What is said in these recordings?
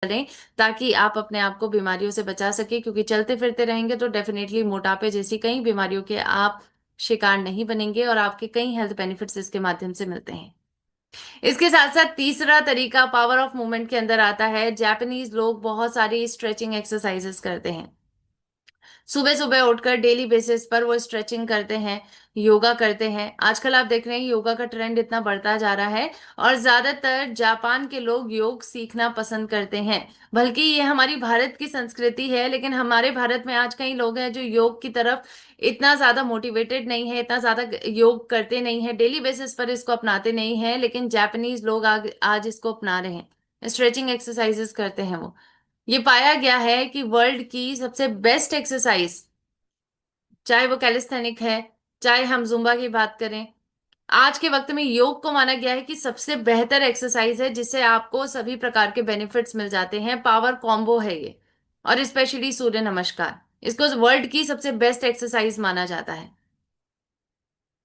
करें ताकि आप अपने आप को बीमारियों से बचा सके, क्योंकि चलते फिरते रहेंगे तो डेफिनेटली मोटापे जैसी कई बीमारियों के आप शिकार नहीं बनेंगे और आपके कई हेल्थ बेनिफिट्स इसके माध्यम से मिलते हैं। इसके साथ साथ तीसरा तरीका पावर ऑफ मूवमेंट के अंदर आता है। जापानीज लोग बहुत सारी स्ट्रेचिंग एक्सरसाइजेस करते हैं। सुबह सुबह उठकर डेली बेसिस पर वो स्ट्रेचिंग करते हैं, योगा करते हैं। आजकल आप देख रहे हैं योगा का ट्रेंड इतना बढ़ता जा रहा है और ज्यादातर जापान के लोग योग सीखना पसंद करते हैं। बल्कि ये हमारी भारत की संस्कृति है, लेकिन हमारे भारत में आज कई लोग हैं जो योग की तरफ इतना ज्यादा मोटिवेटेड नहीं है, इतना ज्यादा योग करते नहीं है, डेली बेसिस पर इसको अपनाते नहीं है। लेकिन जापानीज लोग आज इसको अपना रहे हैं, स्ट्रेचिंग एक्सरसाइजेस करते हैं वो। ये पाया गया है कि वर्ल्ड की सबसे बेस्ट एक्सरसाइज, चाहे वो कैलिस्थेनिक है, चाहे हम जुम्बा की बात करें, आज के वक्त में योग को माना गया है कि सबसे बेहतर एक्सरसाइज है जिससे आपको सभी प्रकार के बेनिफिट्स मिल जाते हैं। पावर कॉम्बो है ये। और स्पेशली सूर्य नमस्कार, इसको वर्ल्ड की सबसे बेस्ट एक्सरसाइज माना जाता है।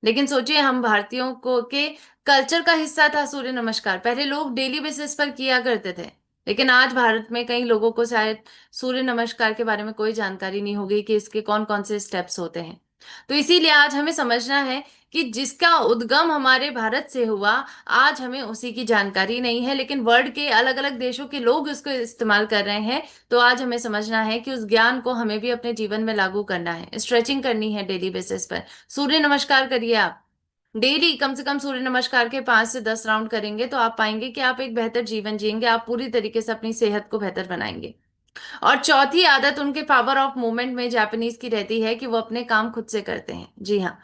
लेकिन सोचिए, हम भारतीयों को के कल्चर का हिस्सा था सूर्य नमस्कार। पहले लोग डेली बेसिस पर किया करते थे, लेकिन आज भारत में कई लोगों को शायद सूर्य नमस्कार के बारे में कोई जानकारी नहीं होगी कि इसके कौन कौन से स्टेप्स होते हैं। तो इसीलिए आज हमें समझना है कि जिसका उद्गम हमारे भारत से हुआ, आज हमें उसी की जानकारी नहीं है, लेकिन वर्ल्ड के अलग अलग देशों के लोग उसको इस्तेमाल कर रहे हैं। तो आज हमें समझना है कि उस ज्ञान को हमें भी अपने जीवन में लागू करना है। स्ट्रेचिंग करनी है डेली बेसिस पर। सूर्य नमस्कार करिए आप। डेली कम से कम सूर्य नमस्कार के 5 से 10 राउंड करेंगे तो आप पाएंगे कि आप एक बेहतर जीवन जिएंगे, आप पूरी तरीके से अपनी सेहत को बेहतर बनाएंगे। और चौथी आदत उनके पावर ऑफ मूवमेंट में जापानीज की रहती है कि वो अपने काम खुद से करते हैं। जी हाँ,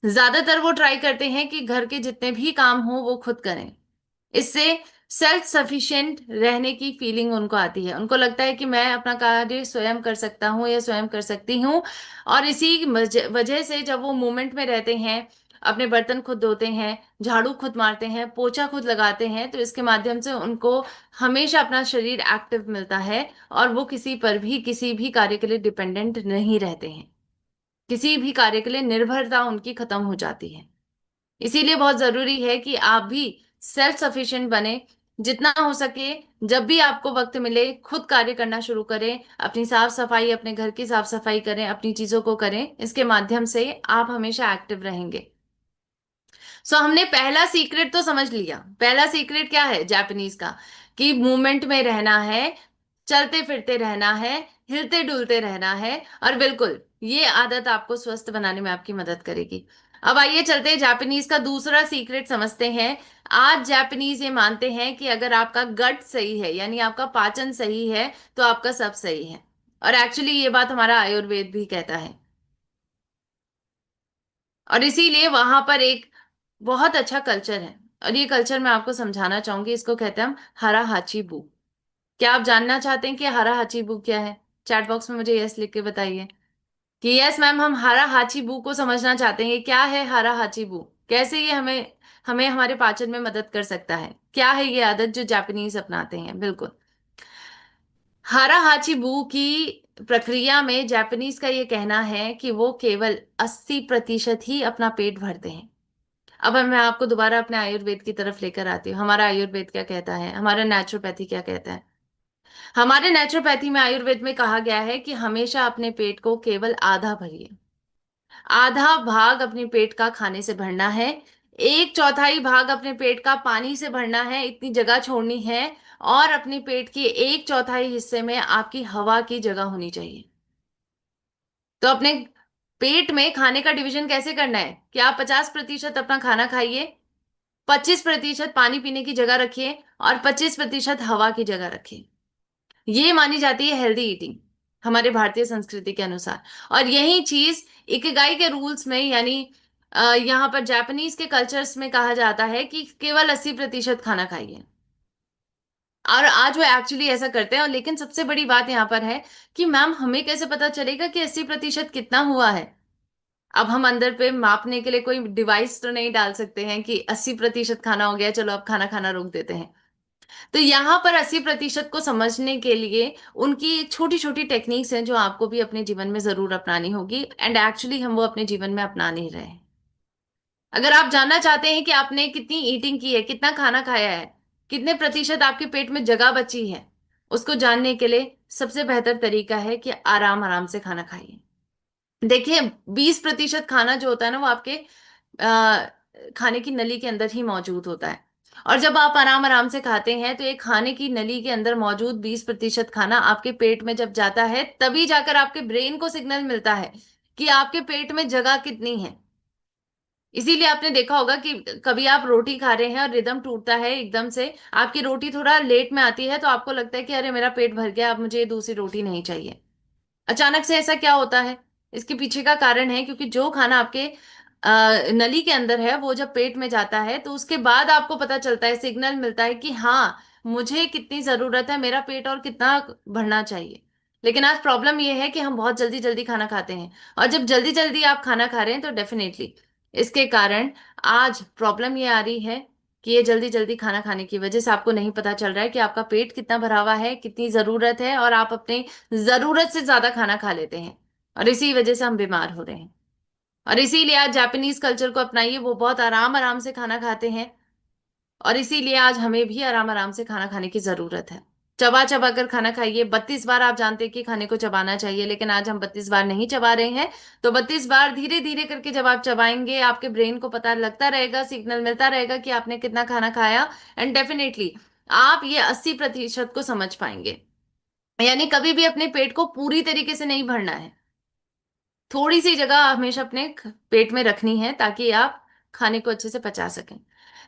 ज्यादातर वो ट्राई करते हैं कि घर के जितने भी काम हो वो खुद करें। इससे सेल्फ सफिशिएंट रहने की फीलिंग उनको आती है। उनको लगता है कि मैं अपना कार्य स्वयं कर सकता हूँ या स्वयं कर सकती हूँ। और इसी वजह से जब वो मूवमेंट में रहते हैं, अपने बर्तन खुद धोते हैं, झाड़ू खुद मारते हैं, पोछा खुद लगाते हैं, तो इसके माध्यम से उनको हमेशा अपना शरीर एक्टिव मिलता है और वो किसी पर भी किसी भी कार्य के लिए डिपेंडेंट नहीं रहते हैं। किसी भी कार्य के लिए निर्भरता उनकी खत्म हो जाती है। इसीलिए बहुत जरूरी है कि आप भी सेल्फ सफिशिएंट बने। जितना हो सके, जब भी आपको वक्त मिले, खुद कार्य करना शुरू करें। अपनी साफ सफाई, अपने घर की साफ सफाई करें, अपनी चीजों को करें। इसके माध्यम से आप हमेशा एक्टिव रहेंगे। हमने पहला सीक्रेट तो समझ लिया। पहला सीक्रेट क्या है जापानीज का? कि मूवमेंट में रहना है, चलते फिरते रहना है, हिलते डुलते रहना है। और बिल्कुल ये आदत आपको स्वस्थ बनाने में आपकी मदद करेगी। अब आइए चलते हैं जापानीज का दूसरा सीक्रेट समझते हैं। आज जापानीज ये मानते हैं कि अगर आपका गट सही है, यानी आपका पाचन सही है, तो आपका सब सही है। और एक्चुअली ये बात हमारा आयुर्वेद भी कहता है। और इसीलिए वहां पर एक बहुत अच्छा कल्चर है। और ये कल्चर मैं आपको समझाना चाहूंगी, इसको कहते हैं हम हरा हाची बू। क्या आप जानना चाहते हैं कि हरा हाची बू क्या है? चैट बॉक्स में मुझे यस लिख के बताइए कि यस मैम, हम हरा हाची बू को समझना चाहते हैं। ये क्या है हरा हाची बू? कैसे ये हमें हमें हमारे पाचन में मदद कर सकता है? क्या है ये आदत जो जापानीज अपनाते हैं? बिल्कुल, हारा हाची बू की प्रक्रिया में जापानीज का ये कहना है कि वो केवल 80% ही अपना पेट भरते हैं। अब मैं आपको दोबारा अपने आयुर्वेद की तरफ लेकर आती हूँ। हमारा आयुर्वेद क्या कहता है, हमारा नेचुरोपैथी क्या कहता है? हमारे नेचुरोपैथी में, आयुर्वेद में कहा गया है कि हमेशा अपने पेट को केवल आधा भरिए। आधा भाग अपने पेट का खाने से भरना है, एक चौथाई भाग अपने पेट का पानी से भरना है, इतनी जगह छोड़नी है। और अपने पेट की एक चौथाई हिस्से में आपकी हवा की जगह होनी चाहिए। तो अपने पेट में खाने का डिवीजन कैसे करना है कि आप 50% अपना खाना खाइए, 25% पानी पीने की जगह रखिए और 25% हवा की जगह रखिए। ये मानी जाती है हेल्दी ईटिंग हमारे भारतीय संस्कृति के अनुसार। और यही चीज इकिगाई के रूल्स में, यानी यहाँ पर जापानीज के कल्चर्स में कहा जाता है कि केवल 80% खाना खाइए। और आज वो एक्चुअली ऐसा करते हैं। और लेकिन सबसे बड़ी बात यहाँ पर है कि मैम, हमें कैसे पता चलेगा कि 80% कितना हुआ है? अब हम अंदर पे मापने के लिए कोई डिवाइस तो नहीं डाल सकते हैं कि 80% खाना हो गया, चलो अब खाना खाना रोक देते हैं। तो यहाँ पर 80% को समझने के लिए उनकी छोटी छोटी टेक्निक्स हैं जो आपको भी अपने जीवन में जरूर अपनानी होगी। एंड एक्चुअली हम वो अपने जीवन में अपना नहीं रहे हैं। अगर आप जानना चाहते हैं कि आपने कितनी ईटिंग की है, कितना खाना खाया है, कितने प्रतिशत आपके पेट में जगह बची है, उसको जानने के लिए सबसे बेहतर तरीका है कि आराम आराम से खाना खाइए। देखिए, 20% खाना जो होता है ना वो आपके खाने की नली के अंदर ही मौजूद होता है। और जब आप आराम आराम से खाते हैं तो एक खाने की नली के अंदर मौजूद 20% खाना आपके पेट में जब जाता है तभी जाकर आपके ब्रेन को सिग्नल मिलता है कि आपके पेट में जगह कितनी है। इसीलिए आपने देखा होगा कि कभी आप रोटी खा रहे हैं और रिदम टूटता है एकदम से, आपकी रोटी थोड़ा लेट में आती है तो आपको लगता है कि अरे मेरा पेट भर गया, अब मुझे दूसरी रोटी नहीं चाहिए। अचानक से ऐसा क्या होता है? इसके पीछे का कारण है क्योंकि जो खाना आपके नली के अंदर है वो जब पेट में जाता है तो उसके बाद आपको पता चलता है, सिग्नल मिलता है कि हाँ, मुझे कितनी जरूरत है, मेरा पेट और कितना भरना चाहिए। लेकिन आज प्रॉब्लम ये है कि हम बहुत जल्दी जल्दी खाना खाते हैं, और जब जल्दी जल्दी आप खाना खा रहे हैं तो डेफिनेटली इसके कारण आज प्रॉब्लम ये आ रही है कि ये जल्दी जल्दी खाना खाने की वजह से आपको नहीं पता चल रहा है कि आपका पेट कितना भरा हुआ है, कितनी जरूरत है, और आप अपने जरूरत से ज्यादा खाना खा लेते हैं, और इसी वजह से हम बीमार हो रहे हैं। और इसीलिए आज जापानीज कल्चर को अपनाइए, वो बहुत आराम आराम से खाना खाते हैं, और इसीलिए आज हमें भी आराम आराम से खाना खाने की जरूरत है। चबा चबा कर खाना खाइए। 32 बार आप जानते हैं कि खाने को चबाना चाहिए, लेकिन आज हम 32 बार नहीं चबा रहे हैं। तो 32 बार धीरे धीरे करके जब आप चबाएंगे आपके ब्रेन को पता लगता रहेगा, सिग्नल मिलता रहेगा कि आपने कितना खाना खाया, एंड डेफिनेटली आप ये 80% को समझ पाएंगे। यानी कभी भी अपने पेट को पूरी तरीके से नहीं भरना है, थोड़ी सी जगह हमेशा अपने पेट में रखनी है ताकि आप खाने को अच्छे से पचा सकें।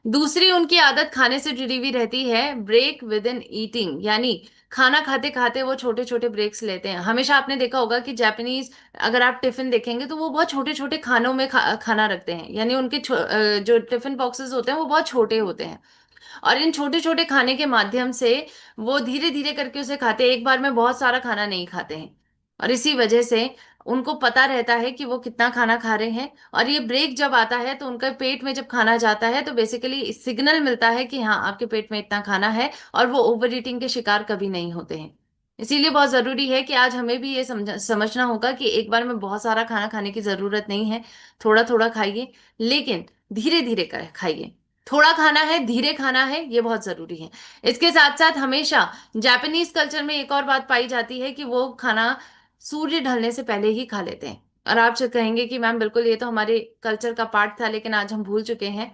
दूसरी उनकी आदत खाने से जुड़ी हुई रहती है, ब्रेक विद इन ईटिंग, यानी खाना खाते खाते वो छोटे छोटे ब्रेक्स लेते हैं। हमेशा आपने देखा होगा कि जापानीज, अगर आप टिफिन देखेंगे तो वो बहुत छोटे छोटे खानों में खाना रखते हैं, यानी उनके जो टिफिन बॉक्सेस होते हैं वो बहुत छोटे होते हैं। और इन छोटे छोटे खाने के माध्यम से वो धीरे धीरे करके उसे खाते हैं, एक बार में बहुत सारा खाना नहीं खाते हैं। और इसी वजह से उनको पता रहता है कि वो कितना खाना खा रहे हैं, और ये ब्रेक जब आता है तो उनका पेट में जब खाना जाता है तो बेसिकली सिग्नल मिलता है कि हाँ, आपके पेट में इतना खाना है, और वो ओवर ईटिंग के शिकार कभी नहीं होते हैं। इसीलिए बहुत जरूरी है कि आज हमें भी ये समझना होगा कि एक बार में बहुत सारा खाना खाने की जरूरत नहीं है। थोड़ा थोड़ा खाइए, लेकिन धीरे धीरे कर खाइए। थोड़ा खाना है, धीरे खाना है, ये बहुत जरूरी है। इसके साथ साथ हमेशा जापानीज कल्चर में एक और बात पाई जाती है कि वो खाना सूर्य ढलने से पहले ही खा लेते हैं। और आप जो कहेंगे कि मैम बिल्कुल ये तो हमारे कल्चर का पार्ट था, लेकिन आज हम भूल चुके हैं।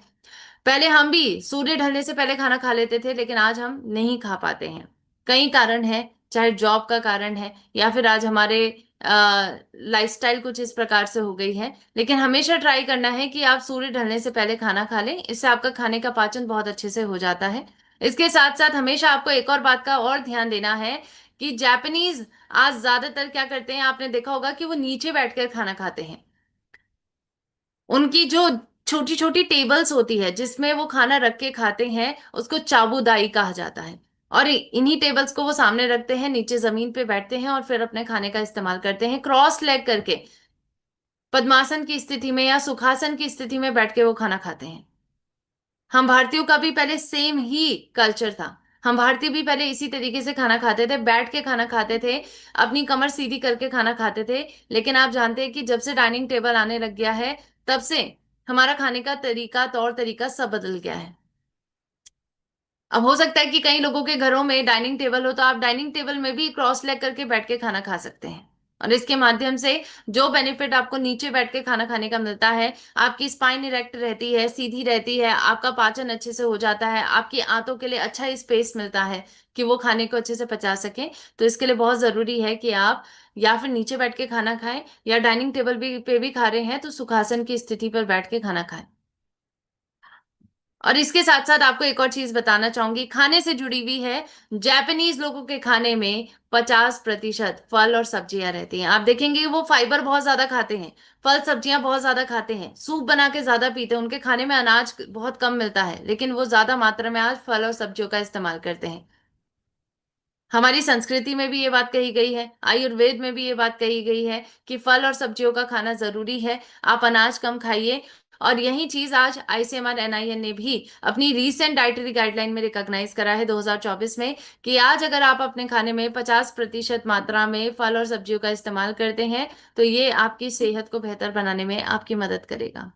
पहले हम भी सूर्य ढलने से पहले खाना खा लेते थे, लेकिन आज हम नहीं खा पाते हैं। कई कारण है, चाहे जॉब का कारण है या फिर आज हमारे लाइफस्टाइल कुछ इस प्रकार से हो गई है। लेकिन हमेशा ट्राई करना है कि आप सूर्य ढलने से पहले खाना खा लें, इससे आपका खाने का पाचन बहुत अच्छे से हो जाता है। इसके साथ साथ हमेशा आपको एक और बात का और ध्यान देना है कि जापानीज आज ज्यादातर क्या करते हैं, आपने देखा होगा कि वो नीचे बैठकर खाना खाते हैं। उनकी जो छोटी छोटी टेबल्स होती है जिसमें वो खाना रख के खाते हैं, उसको चाबुदाई कहा जाता है। और इन्हीं टेबल्स को वो सामने रखते हैं, नीचे जमीन पे बैठते हैं और फिर अपने खाने का इस्तेमाल करते हैं, क्रॉस लेग करके पद्मासन की स्थिति में या सुखासन की स्थिति में बैठ के वो खाना खाते हैं। हम भारतीयों का भी पहले सेम ही कल्चर था। हम भारतीय भी पहले इसी तरीके से खाना खाते थे, बैठ के खाना खाते थे, अपनी कमर सीधी करके खाना खाते थे। लेकिन आप जानते हैं कि जब से डाइनिंग टेबल आने लग गया है, तब से हमारा खाने का तरीका, तौर तरीका सब बदल गया है। अब हो सकता है कि कई लोगों के घरों में डाइनिंग टेबल हो, तो आप डाइनिंग टेबल में भी क्रॉस लेग करके बैठ के खाना खा सकते हैं। और इसके माध्यम से जो बेनिफिट आपको नीचे बैठ के खाना खाने का मिलता है, आपकी स्पाइन इरेक्ट रहती है, सीधी रहती है, आपका पाचन अच्छे से हो जाता है, आपकी आंतों के लिए अच्छा स्पेस मिलता है कि वो खाने को अच्छे से पचा सकें। तो इसके लिए बहुत जरूरी है कि आप या फिर नीचे बैठ के खाना खाएं, या डाइनिंग टेबल भी पे भी खा रहे हैं तो सुखासन की स्थिति पर बैठ के खाना खाएं। और इसके साथ साथ आपको एक और चीज बताना चाहूंगी, खाने से जुड़ी हुई है। जापानीज लोगों के खाने में 50% फल और सब्जियां रहती हैं। आप देखेंगे कि वो फाइबर बहुत ज्यादा खाते हैं, फल सब्जियां बहुत ज्यादा खाते हैं, सूप बना के ज्यादा पीते हैं। उनके खाने में अनाज बहुत कम मिलता है, लेकिन वो ज्यादा मात्रा में आज फल और सब्जियों का इस्तेमाल करते हैं। हमारी संस्कृति में भी ये बात कही गई है, आयुर्वेद में भी ये बात कही गई है कि फल और सब्जियों का खाना जरूरी है, आप अनाज कम खाइए। और यही चीज आज आईसीएमआर एनआईएन ने भी अपनी रीसेंट डाइटरी गाइडलाइन में रिकॉग्नाइज करा है 2024 में, कि आज अगर आप अपने खाने में 50% मात्रा में फल और सब्जियों का इस्तेमाल करते हैं तो ये आपकी सेहत को बेहतर बनाने में आपकी मदद करेगा।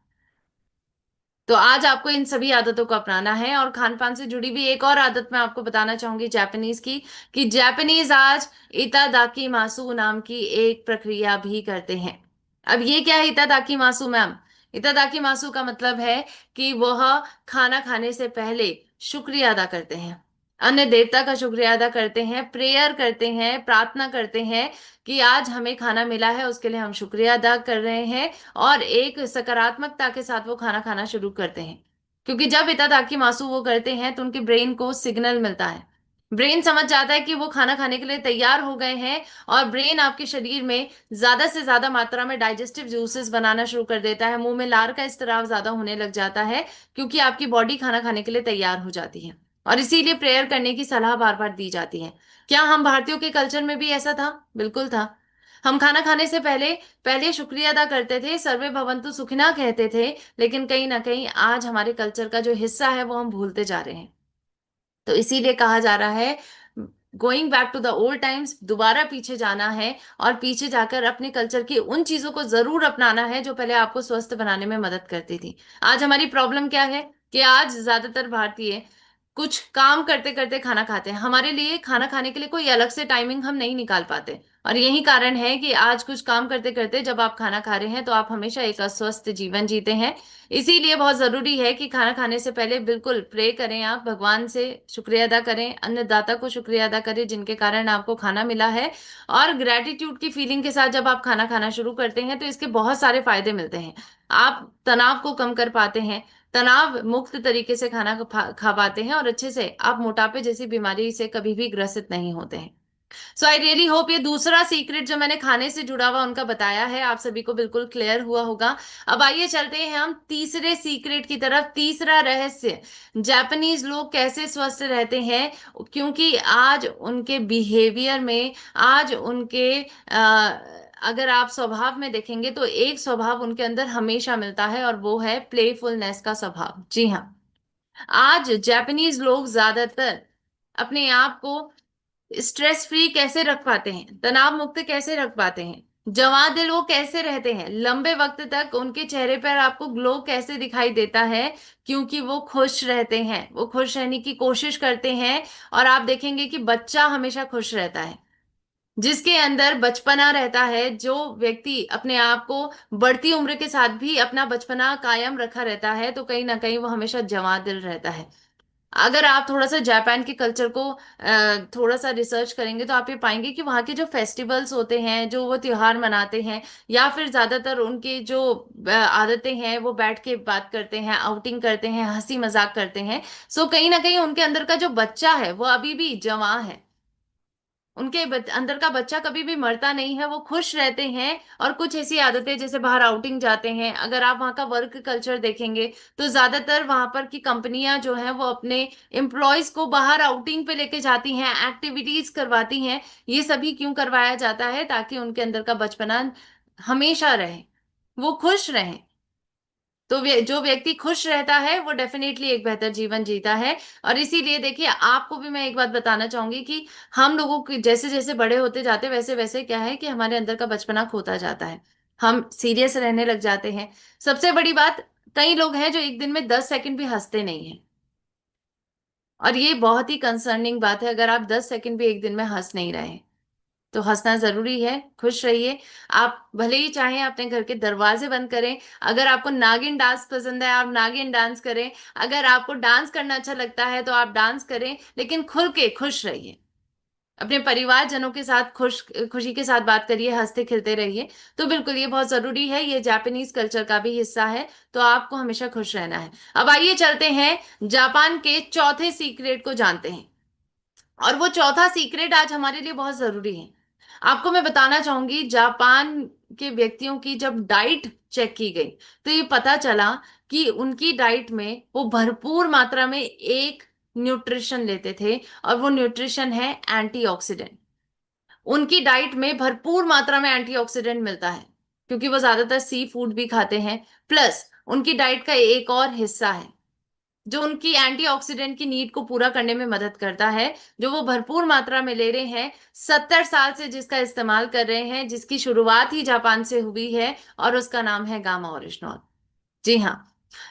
तो आज आपको इन सभी आदतों को अपनाना है। और खान पान से जुड़ी हुई एक और आदत मैं आपको बताना चाहूंगी जापानीज की, कि जापानीज आज इतादाकी मासु नाम की एक प्रक्रिया भी करते हैं। अब ये क्या है इतादाकी मासु मैम? इतादाकी मासु का मतलब है कि वह खाना खाने से पहले शुक्रिया अदा करते हैं, अन्य देवता का शुक्रिया अदा करते हैं, प्रेयर करते हैं, प्रार्थना करते हैं कि आज हमें खाना मिला है, उसके लिए हम शुक्रिया अदा कर रहे हैं। और एक सकारात्मकता के साथ वो खाना खाना शुरू करते हैं, क्योंकि जब इतादाकी मासू वो करते हैं तो उनके ब्रेन को सिग्नल मिलता है। ब्रेन समझ जाता है कि वो खाना खाने के लिए तैयार हो गए हैं, और ब्रेन आपके शरीर में ज्यादा से ज्यादा मात्रा में डाइजेस्टिव जूसेस बनाना शुरू कर देता है, मुंह में लार का स्त्राव ज्यादा होने लग जाता है, क्योंकि आपकी बॉडी खाना खाने के लिए तैयार हो जाती है। और इसीलिए प्रेयर करने की सलाह बार बार दी जाती है। क्या हम भारतीयों के कल्चर में भी ऐसा था? बिल्कुल था। हम खाना खाने से पहले पहले शुक्रिया अदा करते थे, सर्वे भवंतु सुखिना कहते थे, लेकिन कहीं ना कहीं आज हमारे कल्चर का जो हिस्सा है वो हम भूलते जा रहे हैं। तो इसीलिए कहा जा रहा है, going back to the old times, दोबारा पीछे जाना है और पीछे जाकर अपने कल्चर की उन चीजों को जरूर अपनाना है जो पहले आपको स्वस्थ बनाने में मदद करती थी। आज हमारी प्रॉब्लम क्या है कि आज ज्यादातर भारतीय कुछ काम करते करते खाना खाते हैं। हमारे लिए खाना खाने के लिए कोई अलग से टाइमिंग हम नहीं निकाल पाते, और यही कारण है कि आज कुछ काम करते करते जब आप खाना खा रहे हैं तो आप हमेशा एक अस्वस्थ जीवन जीते हैं। इसीलिए बहुत जरूरी है कि खाना खाने से पहले बिल्कुल प्रे करें, आप भगवान से शुक्रिया अदा करें, अन्नदाता को शुक्रिया अदा करें जिनके कारण आपको खाना मिला है। और ग्रेटिट्यूड की फीलिंग के साथ जब आप खाना खाना शुरू करते हैं तो इसके बहुत सारे फायदे मिलते हैं। आप तनाव को कम कर पाते हैं, तनाव मुक्त तरीके से खाना खा पाते हैं, और अच्छे से आप मोटापे जैसी बीमारी से कभी भी ग्रसित नहीं होते हैं। सो आई रियली होप ये दूसरा सीक्रेट जो मैंने खाने से जुड़ा हुआ उनका बताया है आप सभी को बिल्कुल क्लियर हुआ होगा। अब आइए चलते हैं हम तीसरे सीक्रेट की तरफ, तीसरा रहस्य, जापानीज लोग कैसे स्वस्थ रहते हैं। क्योंकि आज उनके बिहेवियर में, आज उनके अगर आप स्वभाव में देखेंगे तो एक स्वभाव उनके अंदर हमेशा मिलता है, और वो है प्लेफुलनेस का स्वभाव। जी हाँ, आज जापानीज लोग ज्यादातर अपने आप को स्ट्रेस फ्री कैसे रख पाते हैं, तनाव मुक्त कैसे रख पाते हैं, जवां दिल वो कैसे रहते हैं, लंबे वक्त तक उनके चेहरे पर आपको ग्लो कैसे दिखाई देता है, क्योंकि वो खुश रहते हैं, वो खुश रहने की कोशिश करते हैं। और आप देखेंगे कि बच्चा हमेशा खुश रहता है, जिसके अंदर बचपना रहता है, जो व्यक्ति अपने आप को बढ़ती उम्र के साथ भी अपना बचपना कायम रखा रहता है, तो कहीं ना कहीं वो हमेशा जवां दिल रहता है। अगर आप थोड़ा सा जापान के कल्चर को थोड़ा सा रिसर्च करेंगे तो आप ये पाएंगे कि वहाँ के जो फेस्टिवल्स होते हैं, जो वो त्योहार मनाते हैं, या फिर ज्यादातर उनके जो आदतें हैं, वो बैठ के बात करते हैं, आउटिंग करते हैं, हंसी मजाक करते हैं। सो कहीं ना कहीं उनके अंदर का जो बच्चा है वो अभी भी जवान है। उनके अंदर का बच्चा कभी भी मरता नहीं है, वो खुश रहते हैं। और कुछ ऐसी आदतें, जैसे बाहर आउटिंग जाते हैं, अगर आप वहाँ का वर्क कल्चर देखेंगे तो ज्यादातर वहां पर की कंपनियां जो हैं वो अपने एम्प्लॉयज को बाहर आउटिंग पे लेके जाती हैं, एक्टिविटीज करवाती हैं। ये सभी क्यों करवाया जाता है? ताकि उनके अंदर का बचपना हमेशा रहे, वो खुश रहें। तो जो व्यक्ति खुश रहता है वो डेफिनेटली एक बेहतर जीवन जीता है। और इसीलिए देखिए, आपको भी मैं एक बात बताना चाहूंगी कि हम लोगों के जैसे जैसे बड़े होते जाते वैसे वैसे क्या है कि हमारे अंदर का बचपना खोता जाता है, हम सीरियस रहने लग जाते हैं। सबसे बड़ी बात, कई लोग हैं जो एक दिन में 10 सेकंड भी हंसते नहीं है, और ये बहुत ही कंसर्निंग बात है। अगर आप 10 सेकंड भी एक दिन में हंस नहीं रहे हैं, तो हंसना जरूरी है, खुश रहिए। आप भले ही चाहें अपने घर के दरवाजे बंद करें, अगर आपको नागिन डांस पसंद है आप नागिन डांस करें, अगर आपको डांस करना अच्छा लगता है तो आप डांस करें, लेकिन खुल के खुश रहिए। अपने परिवारजनों के साथ खुशी के साथ बात करिए, हंसते खिलते रहिए। तो बिल्कुल ये बहुत जरूरी है, ये जापानीज कल्चर का भी हिस्सा है। तो आपको हमेशा खुश रहना है। अब आइए चलते हैं जापान के चौथे सीक्रेट को जानते हैं। और वो चौथा सीक्रेट आज हमारे लिए बहुत जरूरी है। आपको मैं बताना चाहूंगी, जापान के व्यक्तियों की जब डाइट चेक की गई तो ये पता चला कि उनकी डाइट में वो भरपूर मात्रा में एक न्यूट्रिशन लेते थे, और वो न्यूट्रिशन है एंटीऑक्सीडेंट। उनकी डाइट में भरपूर मात्रा में एंटीऑक्सीडेंट मिलता है, क्योंकि वो ज्यादातर सी फूड भी खाते हैं। प्लस उनकी डाइट का एक और हिस्सा है जो उनकी एंटीऑक्सीडेंट की नीड को पूरा करने में मदद करता है, जो वो भरपूर मात्रा में ले रहे हैं, 70 साल से जिसका इस्तेमाल कर रहे हैं, जिसकी शुरुआत ही जापान से हुई है, और उसका नाम है गामा ओरिजिनॉल। जी हाँ,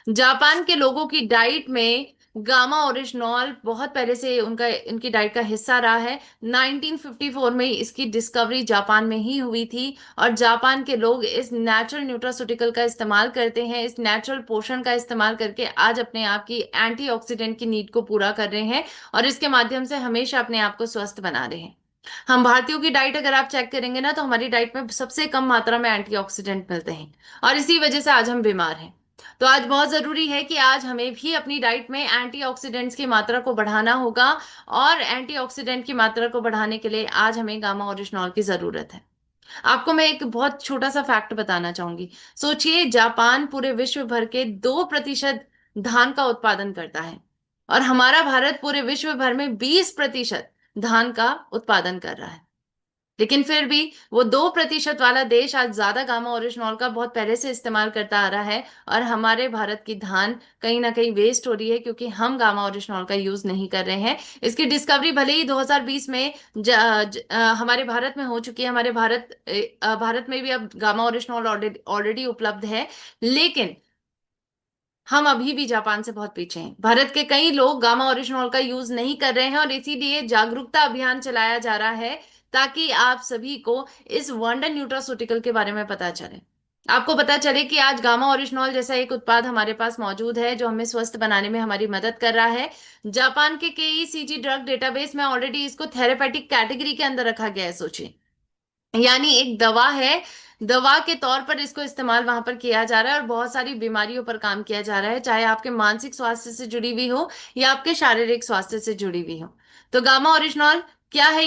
जापान के लोगों की डाइट में गामा ओरिजिनॉल बहुत पहले से उनका इनकी डाइट का हिस्सा रहा है। 1954 में इसकी डिस्कवरी जापान में ही हुई थी और जापान के लोग इस नेचुरल न्यूट्रास्यूटिकल का इस्तेमाल करते हैं, इस नेचुरल पोषण का इस्तेमाल करके आज अपने आप की एंटीऑक्सीडेंट की नीड को पूरा कर रहे हैं और इसके माध्यम से हमेशा अपने आप को स्वस्थ बना रहे हैं। हम भारतीयों की डाइट अगर आप चेक करेंगे ना, तो हमारी डाइट में सबसे कम मात्रा में एंटीऑक्सीडेंट मिलते हैं और इसी वजह से आज हम बीमार हैं। तो आज बहुत जरूरी है कि आज हमें भी अपनी डाइट में एंटीऑक्सीडेंट्स की मात्रा को बढ़ाना होगा और एंटीऑक्सीडेंट की मात्रा को बढ़ाने के लिए आज हमें गामा ओरिजिनॉल की जरूरत है। आपको मैं एक बहुत छोटा सा फैक्ट बताना चाहूंगी। सोचिए, जापान पूरे विश्व भर के 2% धान का उत्पादन करता है और हमारा भारत पूरे विश्व भर में 20% धान का उत्पादन कर रहा है। लेकिन फिर भी वो 2% वाला देश आज ज्यादा गामा ओरिजिनॉल का बहुत पहले से इस्तेमाल करता आ रहा है और हमारे भारत की धान कहीं ना कहीं वेस्ट हो रही है क्योंकि हम गामा ओरिजिनॉल का यूज नहीं कर रहे हैं। इसकी डिस्कवरी भले ही 2020 में हमारे भारत में हो चुकी है, हमारे भारत में भी अब गामा ओरिजिनॉल ऑलरेडी उपलब्ध है, लेकिन हम अभी भी जापान से बहुत पीछे हैं। भारत के कई लोग गामा ओरिजिनॉल का यूज नहीं कर रहे हैं और इसीलिए जागरूकता अभियान चलाया जा रहा है ताकि आप सभी को इस वंडर न्यूट्रास्यूटिकल के बारे में पता चले। आपको पता चले कि आज गामा ओरिजिनॉल जैसा एक उत्पाद हमारे पास मौजूद है जो हमें स्वस्थ बनाने में हमारी मदद कर रहा है। जापान के केईसीजी ड्रग डेटाबेस में ऑलरेडी इसको थेरेपेटिक कैटेगरी के अंदर रखा गया है। सोचिए, यानी एक दवा है, दवा के तौर पर इसको इस्तेमाल वहां पर किया जा रहा है और बहुत सारी बीमारियों पर काम किया जा रहा है, चाहे आपके मानसिक स्वास्थ्य से जुड़ी हुई हो या आपके शारीरिक स्वास्थ्य से जुड़ी हुई हो। तो गामा ओरिजिनॉल क्या है?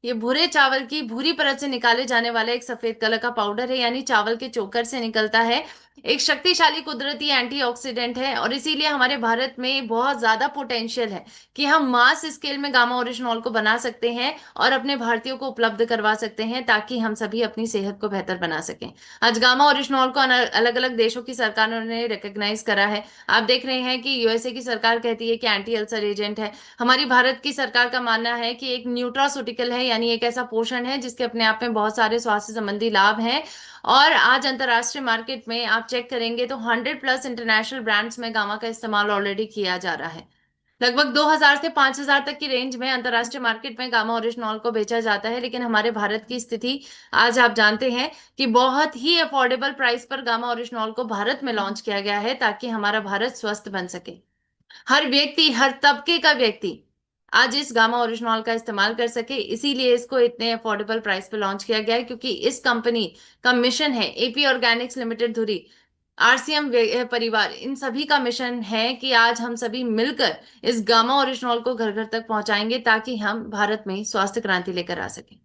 ये भूरे चावल की भूरी परत से निकाले जाने वाला एक सफेद कलर का पाउडर है, यानी चावल के चोकर से निकलता है। एक शक्तिशाली कुदरती एंटीऑक्सीडेंट है और इसीलिए हमारे भारत में बहुत ज्यादा पोटेंशियल है कि हम मास स्केल में गामा ओरिजिनॉल को बना सकते हैं और अपने भारतीयों को उपलब्ध करवा सकते हैं ताकि हम सभी अपनी सेहत को बेहतर बना सकें। आज गामा ओरिजिनॉल को अलग अलग देशों की सरकारों ने रिकॉग्नाइज करा है। आप देख रहे हैं कि यूएसए की सरकार कहती है कि एंटी अल्सर एजेंट है। हमारी भारत की सरकार का मानना है कि एक न्यूट्रास्यूटिकल है, यानी एक ऐसा पोषण है जिसके अपने आप में बहुत सारे स्वास्थ्य संबंधी लाभ हैं। और आज अंतर्राष्ट्रीय मार्केट में आप चेक करेंगे तो 100+ इंटरनेशनल ब्रांड्स में गामा का इस्तेमाल ऑलरेडी किया जा रहा है। लगभग 2000 से 5000 तक की रेंज में अंतर्राष्ट्रीय मार्केट में गामा ओरिजिनॉल को बेचा जाता है, लेकिन हमारे भारत की स्थिति आज आप जानते हैं कि बहुत ही अफोर्डेबल प्राइस पर गामा ओरिजिनॉल को भारत में लॉन्च किया गया है ताकि हमारा भारत स्वस्थ बन सके। हर व्यक्ति, हर तबके का व्यक्ति आज इस गामा ओरिजिनॉल का इस्तेमाल कर सके, इसीलिए इसको इतने अफोर्डेबल प्राइस पे लॉन्च किया गया है, क्योंकि इस कंपनी का मिशन है, एपी ऑर्गेनिक्स लिमिटेड धुरी, आरसीएम परिवार, इन सभी का मिशन है कि आज हम सभी मिलकर इस गामा ओरिजिनॉल को घर घर तक पहुंचाएंगे ताकि हम भारत में स्वास्थ्य क्रांति लेकर आ सकें।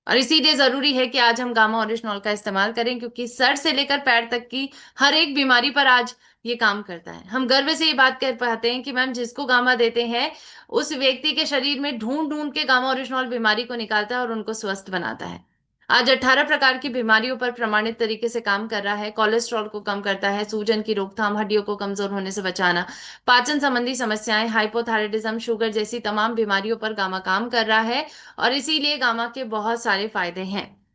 और इसीलिए जरूरी है कि आज हम गामा ओरिजिनॉल का इस्तेमाल करें, क्योंकि सर से लेकर पैर तक की हर एक बीमारी पर आज ये काम करता है। हम गर्व से ये बात कर पाते हैं कि मैम जिसको गामा देते हैं उस व्यक्ति के शरीर में ढूंढ ढूंढ के गामा ओरिजिनॉल बीमारी को निकालता है और उनको स्वस्थ बनाता है। आज 18 प्रकार की बीमारियों पर प्रमाणित तरीके से काम कर रहा है। कोलेस्ट्रॉल को कम करता है, सूजन की रोकथाम, हड्डियों को कमजोर होने से बचाना, पाचन संबंधी समस्याएं, हाइपोथायराइडिज्म, शुगर जैसी तमाम बीमारियों पर गामा काम कर रहा है और इसीलिए गामा के बहुत सारे फायदे हैं।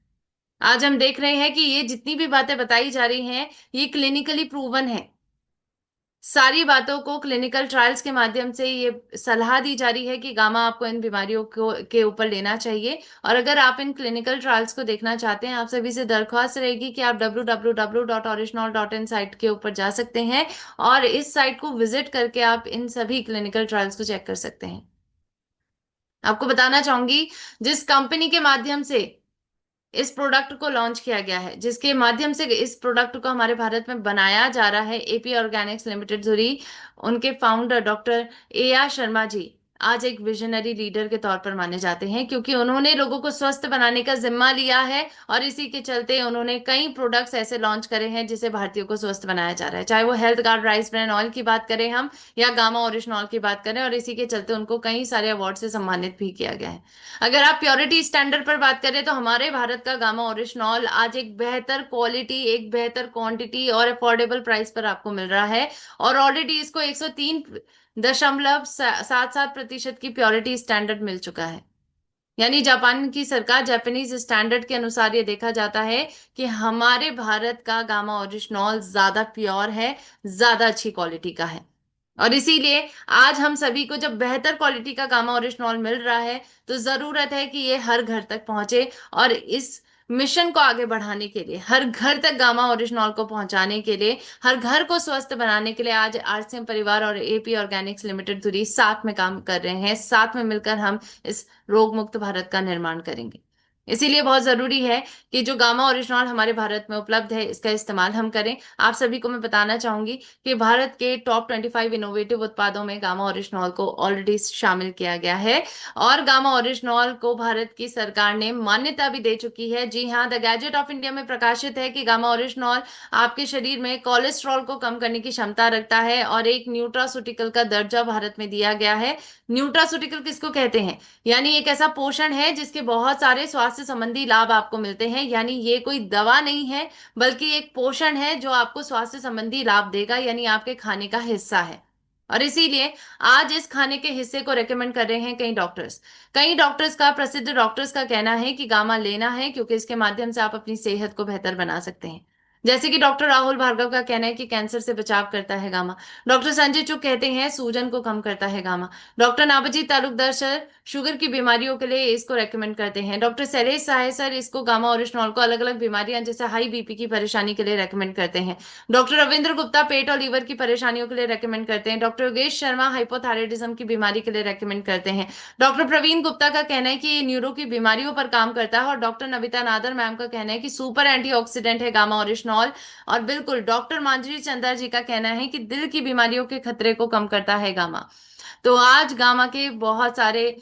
आज हम देख रहे हैं कि ये जितनी भी बातें बताई जा रही हैं ये क्लिनिकली प्रूवन है। सारी बातों को क्लिनिकल ट्रायल्स के माध्यम से ये सलाह दी जा रही है कि गामा आपको इन बीमारियों को के ऊपर लेना चाहिए। और अगर आप इन क्लिनिकल ट्रायल्स को देखना चाहते हैं, आप सभी से दरख्वास्त रहेगी कि आप www.original.in साइट के ऊपर जा सकते हैं और इस साइट को विजिट करके आप इन सभी क्लिनिकल ट्रायल्स को चेक कर सकते हैं। आपको बताना चाहूंगी, जिस कंपनी के माध्यम से इस प्रोडक्ट को लॉन्च किया गया है, जिसके माध्यम से इस प्रोडक्ट को हमारे भारत में बनाया जा रहा है, एपी ऑर्गेनिक्स लिमिटेड धुरी, उनके founder doctor A R Sharma ji आज एक विजनरी लीडर के तौर पर माने जाते हैं, क्योंकि उन्होंने लोगों को स्वस्थ बनाने का जिम्मा लिया है और इसी के चलते उन्होंने कई प्रोडक्ट्स ऐसे लॉन्च करे हैं जिसे भारतीयों को स्वस्थ बनाया जा रहा है, चाहे वो health guard rice brand oil की बात करें हम या गामा ओरिजिनॉल की बात करें, और इसी के चलते उनको कई सारे अवार्ड से सम्मानित भी किया गया है। अगर आप प्योरिटी स्टैंडर्ड पर बात करें तो हमारे भारत का गामा ओरिजिनॉल आज एक बेहतर क्वालिटी, एक बेहतर क्वांटिटी और अफोर्डेबल प्राइस पर आपको मिल रहा है और ऑलरेडी इसको 103.77% की प्योरिटी स्टैंडर्ड मिल चुका है। यानी जापान की सरकार, जापानीज स्टैंडर्ड के अनुसार ये देखा जाता है कि हमारे भारत का गामा ओरिजिनॉल ज्यादा प्योर है, ज्यादा अच्छी क्वालिटी का है। और इसीलिए आज हम सभी को जब बेहतर क्वालिटी का गामा ओरिजिनॉल मिल रहा है, तो जरूरत है कि ये हर घर तक पहुंचे। और इस मिशन को आगे बढ़ाने के लिए, हर घर तक गामा ओरिजिनॉल को पहुंचाने के लिए, हर घर को स्वस्थ बनाने के लिए आज आरसीएम परिवार और एपी ऑर्गेनिक्स लिमिटेड दुरी साथ में काम कर रहे हैं। साथ में मिलकर हम इस रोग मुक्त भारत का निर्माण करेंगे। इसीलिए बहुत जरूरी है कि जो गामा ओरिजिनॉल हमारे भारत में उपलब्ध है, इसका इस्तेमाल हम करें। आप सभी को मैं बताना चाहूंगी कि भारत के टॉप 25 इनोवेटिव उत्पादों में गामा ओरिजिनॉल को ऑलरेडी शामिल किया गया है। और गामा ओरिजिनॉल को भारत की सरकार ने मान्यता भी दे चुकी है। जी हाँ, द गैजेट ऑफ इंडिया में प्रकाशित है कि गामा ओरिजिनॉल आपके शरीर में कोलेस्ट्रॉल को कम करने की क्षमता रखता है और एक न्यूट्रास्यूटिकल का दर्जा भारत में दिया गया है। न्यूट्रास्यूटिकल किसको कहते हैं? यानी एक ऐसा पोषण है जिसके बहुत सारे स्वास्थ्य संबंधी लाभ आपको मिलते हैं। यानी ये कोई दवा नहीं है, बल्कि एक पोषण है जो आपको स्वास्थ्य संबंधी लाभ देगा, यानी आपके खाने का हिस्सा है। और इसीलिए आज इस खाने के हिस्से को रेकमेंड कर रहे हैं कई डॉक्टर्स का, प्रसिद्ध डॉक्टर्स का कहना है कि गामा लेना है, क्योंकि इसके माध्यम से आप अपनी सेहत को बेहतर बना सकते हैं। जैसे कि डॉक्टर राहुल भार्गव का कहना है कि कैंसर से बचाव करता है गामा। डॉक्टर संजय चुग कहते हैं सूजन को कम करता है gamma. Doctor Nabajit Talukdar sir sugar की बीमारियों के लिए इसको रेकमेंड करते हैं। डॉक्टर शैलेश सहाय सर इसको, गामा ओरिजिनॉल को, अलग अलग बीमारियां जैसे हाई बीपी की परेशानी के लिए रेकमेंड करते हैं। डॉक्टर रविंद्र गुप्ता पेट और लीवर की परेशानियों के लिए रेकमेंड करते हैं। डॉक्टर योगेश शर्मा हाइपोथायराइडिज्म की बीमारी के लिए रेकमेंड करते हैं। डॉक्टर प्रवीण गुप्ता का कहना है कि ये न्यूरो की बीमारियों पर काम करता है। और डॉक्टर नविता नादर मैम का कहना है कि सुपर एंटीऑक्सीडेंट है गामा ओरिजिनॉल। और बिल्कुल डॉक्टर मांजरी चंदा जी का कहना है कि दिल की बीमारियों के खतरे को कम करता है गामा। तो आज गामा के बहुत सारे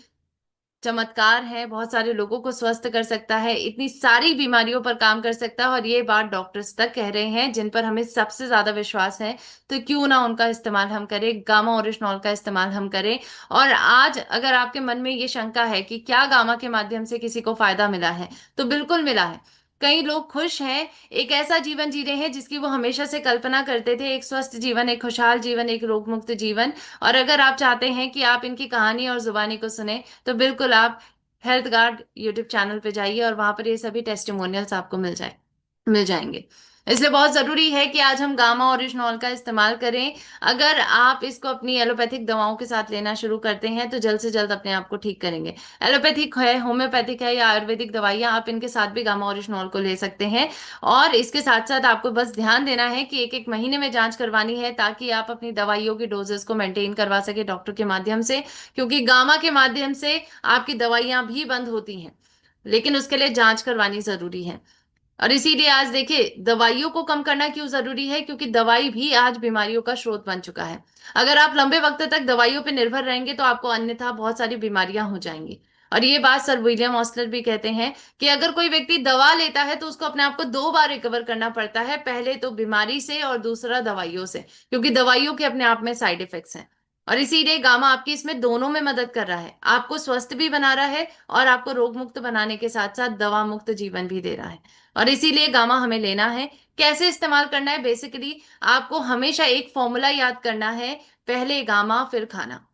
चमत्कार है, बहुत सारे लोगों को स्वस्थ कर सकता है, इतनी सारी बीमारियों पर काम कर सकता है। और ये बात डॉक्टर्स तक कह रहे हैं, जिन पर हमें सबसे ज्यादा विश्वास है। तो क्यों ना उनका इस्तेमाल हम करें, गामा ओरिजिनॉल का इस्तेमाल हम करें। और आज अगर आपके मन में ये शंका है कि क्या गामा के माध्यम से किसी को फायदा मिला है, तो बिल्कुल मिला है। कई लोग खुश हैं, एक ऐसा जीवन जी रहे हैं जिसकी वो हमेशा से कल्पना करते थे, एक स्वस्थ जीवन, एक खुशहाल जीवन, एक रोग मुक्त जीवन। और अगर आप चाहते हैं कि आप इनकी कहानी और जुबानी को सुने, तो बिल्कुल आप हेल्थ गार्ड यूट्यूब चैनल पे जाइए और वहां पर ये सभी टेस्टिमोनियल्स आपको मिल जाएंगे। इसलिए बहुत जरूरी है कि आज हम गामा ओरिजिनॉल का इस्तेमाल करें। अगर आप इसको अपनी एलोपैथिक दवाओं के साथ लेना शुरू करते हैं, तो जल्द से जल्द अपने आप को ठीक करेंगे। एलोपैथिक है, होम्योपैथिक है या आयुर्वेदिक दवाइयां, आप इनके साथ भी गामा ओरिजिनॉल को ले सकते हैं। और इसके साथ साथ आपको बस ध्यान देना है कि एक एक महीने में जांच करवानी है, ताकि आप अपनी दवाइयों की डोजेस को मेंटेन करवा सके डॉक्टर के माध्यम से। क्योंकि गामा के माध्यम से आपकी दवाइयां भी बंद होती हैं, लेकिन उसके लिए जांच करवानी जरूरी है। और इसीलिए आज देखिए, दवाइयों को कम करना क्यों जरूरी है, क्योंकि दवाई भी आज बीमारियों का स्रोत बन चुका है। अगर आप लंबे वक्त तक दवाइयों पर निर्भर रहेंगे, तो आपको अन्यथा बहुत सारी बीमारियां हो जाएंगी। और ये बात सर विलियम ऑस्लर भी कहते हैं कि अगर कोई व्यक्ति दवा लेता है, तो उसको अपने आप को दो बार रिकवर करना पड़ता है, पहले तो बीमारी से और दूसरा दवाइयों से, क्योंकि दवाइयों के अपने आप में साइड इफेक्ट्स हैं। और इसीलिए गामा आपकी इसमें दोनों में मदद कर रहा है, आपको स्वस्थ भी बना रहा है और आपको रोग मुक्त बनाने के साथ साथ दवा मुक्त जीवन भी दे रहा है। और इसीलिए गामा हमें लेना है। कैसे इस्तेमाल करना है? बेसिकली आपको हमेशा एक फॉर्मूला याद करना है, पहले गामा फिर खाना।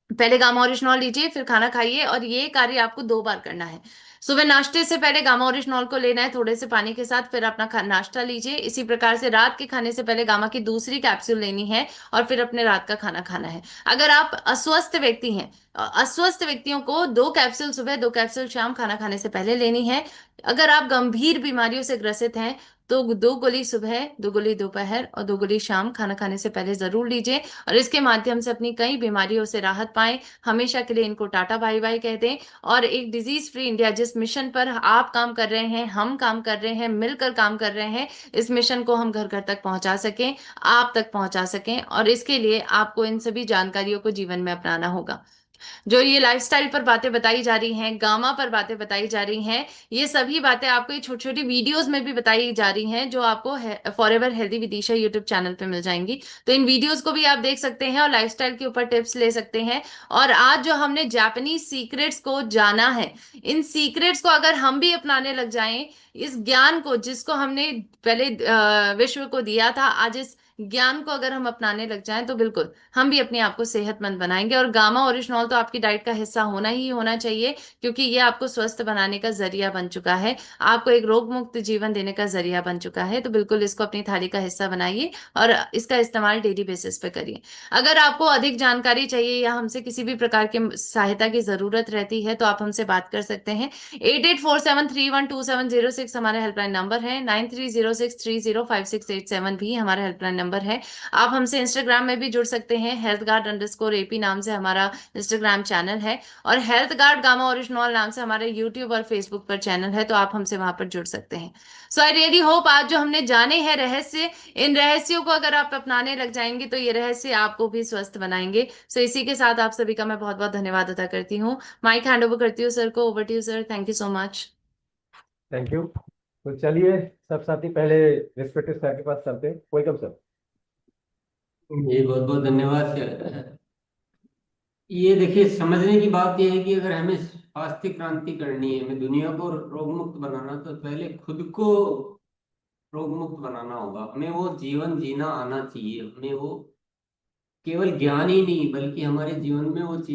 पहले गामा ओरिजिनॉल लीजिए, फिर खाना खाइए। और ये कार्य आपको दो बार करना है। सुबह नाश्ते से पहले गामा ओरिजिनॉल को लेना है थोड़े से पानी के साथ, फिर अपना नाश्ता लीजिए। इसी प्रकार से रात के खाने से पहले गामा की दूसरी कैप्सूल लेनी है, और फिर अपने रात का खाना खाना है। अगर आप अस्वस्थ व्यक्ति हैं, अस्वस्थ व्यक्तियों को 2 कैप्सूल सुबह, 2 कैप्सूल शाम खाना खाने से पहले लेनी है। अगर आप गंभीर बीमारियों से ग्रसित हैं, तो 2 गोली सुबह, 2 गोली दोपहर और 2 गोली शाम खाना खाने से पहले जरूर लीजिए। और इसके माध्यम से अपनी कई बीमारियों से राहत पाएं। हमेशा के लिए इनको टाटा बाय बाय कह दें। और एक डिजीज फ्री इंडिया, जिस मिशन पर आप काम कर रहे हैं, हम काम कर रहे हैं, मिलकर काम कर रहे हैं, इस मिशन को हम घर घर तक पहुंचा सकें, आप तक पहुंचा सकें। और इसके लिए आपको इन सभी जानकारियों को जीवन में अपनाना होगा। जो ये लाइफस्टाइल पर बातें बताई जा रही हैं, गामा पर बातें बताई जा रही हैं, ये सभी बातें आपको ये छोटी छोटी वीडियोस में भी बताई जा रही हैं, जो आपको for ever healthy Vidisha YouTube channel पे मिल जाएंगी। तो इन वीडियोस को भी आप देख सकते हैं और लाइफस्टाइल के ऊपर टिप्स ले सकते हैं। और आज जो हमने जापानीज सीक्रेट्स को जाना है, इन सीक्रेट्स को अगर हम भी अपनाने लग जाएं, इस ज्ञान को जिसको हमने पहले विश्व को दिया था, आज इस ज्ञान को अगर हम अपनाने लग जाएं तो बिल्कुल हम भी अपने आप को सेहतमंद बनाएंगे। और गामा ओरिजिनॉल तो आपकी डाइट का हिस्सा होना ही होना चाहिए, क्योंकि ये आपको स्वस्थ बनाने का जरिया बन चुका है, आपको एक रोग मुक्त जीवन देने का जरिया बन चुका है। तो बिल्कुल इसको अपनी थाली का हिस्सा बनाइए और इसका इस्तेमाल डेली बेसिस पे करिए। अगर आपको अधिक जानकारी चाहिए या हमसे किसी भी प्रकार की सहायता की जरूरत रहती है तो आप हमसे बात कर सकते हैं। 8847312706 हमारा हेल्पलाइन नंबर है। 9306305687 भी हमारा हेल्पलाइन नंबर है। आप हमसे इंस्टाग्राम में भी जुड़ सकते हैं, healthguard_ap नाम से हमारा इंस्टाग्राम चैनल है, और हेल्थ गार्ड गामा ओरिजिनल नाम से हमारे यूट्यूब और फेसबुक पर चैनल है, तो आप हमसे वहां पर जुड़ सकते हैं। सो आई रियली होप आज जो हमने जाने हैं रहस्य, इन रहस्यों को अगर आप अपनाने लग जाएंगे तो ये रहस्य आपको भी स्वस्थ बनाएंगे। सो इसी के साथ आप सभी का मैं बहुत बहुत धन्यवाद अदा करती हूँ। माइक हैंड ओवर करती हूँ सर को। Over to you sir, thank you so much. Thank you. तो चलिए सब साथी पहले रिस्पेक्टिव सर के पास चलते हैं। Welcome sir. जी बहुत बहुत धन्यवाद सर। ये देखिए, समझने की बात यह है कि अगर हमें स्वास्थ्य क्रांति करनी है, हमें दुनिया को रोग मुक्त बनाना, तो पहले खुद को रोग मुक्त बनाना होगा। हमें वो जीवन जीना आना चाहिए। हमें वो केवल ज्ञान ही नहीं, बल्कि हमारे जीवन में वो चीज